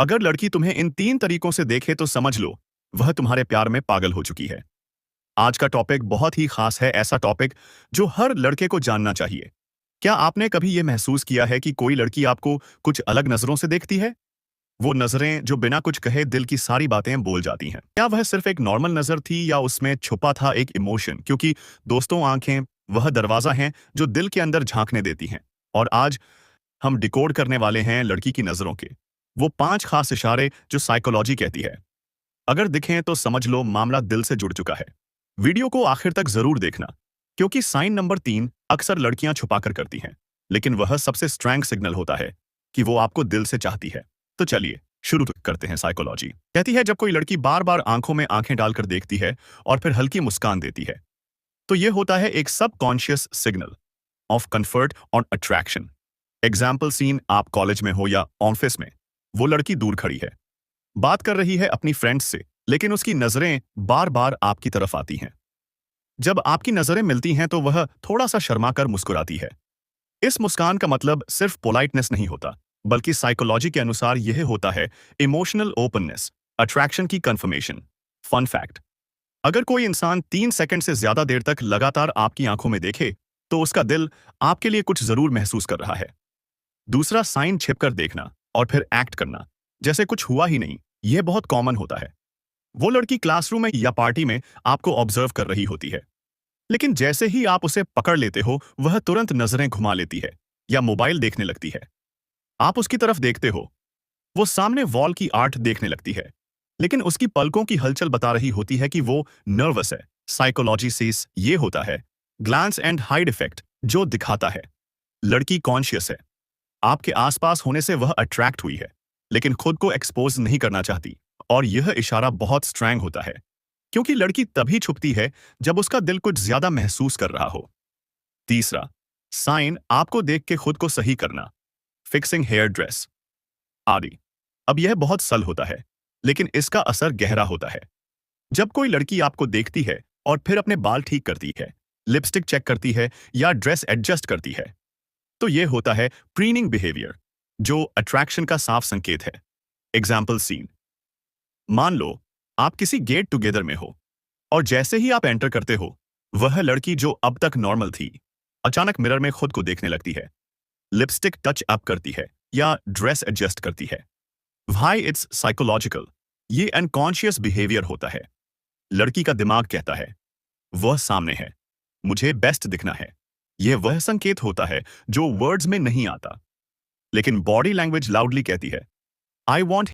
अगर लड़की तुम्हें इन 3 तरीकों से देखे तो समझ लो, वह तुम्हारे प्यार में पागल हो चुकी है। आज का टॉपिक बहुत ही खास है, ऐसा टॉपिक जो हर लड़के को जानना चाहिए। क्या आपने कभी यह महसूस किया है कि कोई लड़की आपको कुछ अलग नजरों से देखती है? वो नजरें जो बिना कुछ कहे दिल की सारी बातें बोल जाती हैं। क्या वह सिर्फ एक नॉर्मल नजर थी या उसमें छुपा था एक इमोशन? क्योंकि दोस्तों, आंखें वह दरवाजा है जो दिल के अंदर झांकने देती हैं। और आज हम डिकोड करने वाले हैं लड़की की नजरों के वो 5 खास इशारे जो साइकोलॉजी कहती है। अगर दिखें तो समझ लो मामला दिल से जुड़ चुका है। वीडियो को आखिर तक जरूर देखना, क्योंकि साइन नंबर 3 अक्सर लड़कियां छुपाकर करती हैं, लेकिन वह सबसे स्ट्रॉन्ग सिग्नल होता है कि वो आपको दिल से चाहती है। तो चलिए शुरू करते हैं। साइकोलॉजी कहती है जब कोई लड़की बार बार आंखों में आंखें डालकर देखती है और फिर हल्की मुस्कान देती है, तो यह होता है एक सबकॉन्शियस सिग्नल ऑफ कंफर्ट और अट्रैक्शन। एग्जाम्पल सीन, आप कॉलेज में हो या ऑफिस में, वो लड़की दूर खड़ी है, बात कर रही है अपनी फ्रेंड्स से, लेकिन उसकी नजरें बार बार आपकी तरफ आती हैं। जब आपकी नजरें मिलती हैं तो वह थोड़ा सा शर्मा कर मुस्कुराती है। इस मुस्कान का मतलब सिर्फ पोलाइटनेस नहीं होता, बल्कि साइकोलॉजी के अनुसार यह होता है इमोशनल ओपननेस, अट्रैक्शन की कंफर्मेशन। फन फैक्ट, अगर कोई इंसान 3 सेकंड से ज्यादा देर तक लगातार आपकी आंखों में देखे, तो उसका दिल आपके लिए कुछ जरूर महसूस कर रहा है। दूसरा साइन, छिपकर देखना और फिर एक्ट करना जैसे कुछ हुआ ही नहीं। यह बहुत कॉमन होता है। वो लड़की क्लासरूम में या पार्टी में आपको ऑब्जर्व कर रही होती है, लेकिन जैसे ही आप उसे पकड़ लेते हो, वह तुरंत नजरें घुमा लेती है या मोबाइल देखने लगती है। आप उसकी तरफ देखते हो, वो सामने वॉल की आर्ट देखने लगती है, लेकिन उसकी पलकों की हलचल बता रही होती है कि वो नर्वस है। साइकोलॉजी से ये होता है ग्लांस एंड हाइड इफेक्ट, जो दिखाता है लड़की कॉन्शियस है, आपके आसपास होने से वह अट्रैक्ट हुई है, लेकिन खुद को एक्सपोज नहीं करना चाहती। और यह इशारा बहुत स्ट्रॉन्ग होता है, क्योंकि लड़की तभी छुपती है जब उसका दिल कुछ ज्यादा महसूस कर रहा हो। तीसरा साइन, आपको देख के खुद को सही करना, फिक्सिंग हेयर ड्रेस आदि। अब यह बहुत सल होता है, लेकिन इसका असर गहरा होता है। जब कोई लड़की आपको देखती है और फिर अपने बाल ठीक करती है, लिपस्टिक चेक करती है या ड्रेस एडजस्ट करती है, तो यह होता है प्रीनिंग बिहेवियर, जो अट्रैक्शन का साफ संकेत है। एग्जाम्पल सीन, मान लो आप किसी गेट टुगेदर में हो और जैसे ही आप एंटर करते हो, वह लड़की जो अब तक नॉर्मल थी, अचानक मिरर में खुद को देखने लगती है, लिपस्टिक टच अप करती है या ड्रेस एडजस्ट करती है। व्हाई इट्स साइकोलॉजिकल, ये अनकॉन्शियस बिहेवियर होता है। लड़की का दिमाग कहता है वह सामने है, मुझे बेस्ट दिखना है। यह वह संकेत होता है जो वर्ड्स में नहीं आता, लेकिन बॉडी लैंग्वेज लाउडली कहती है, आई वॉन्ट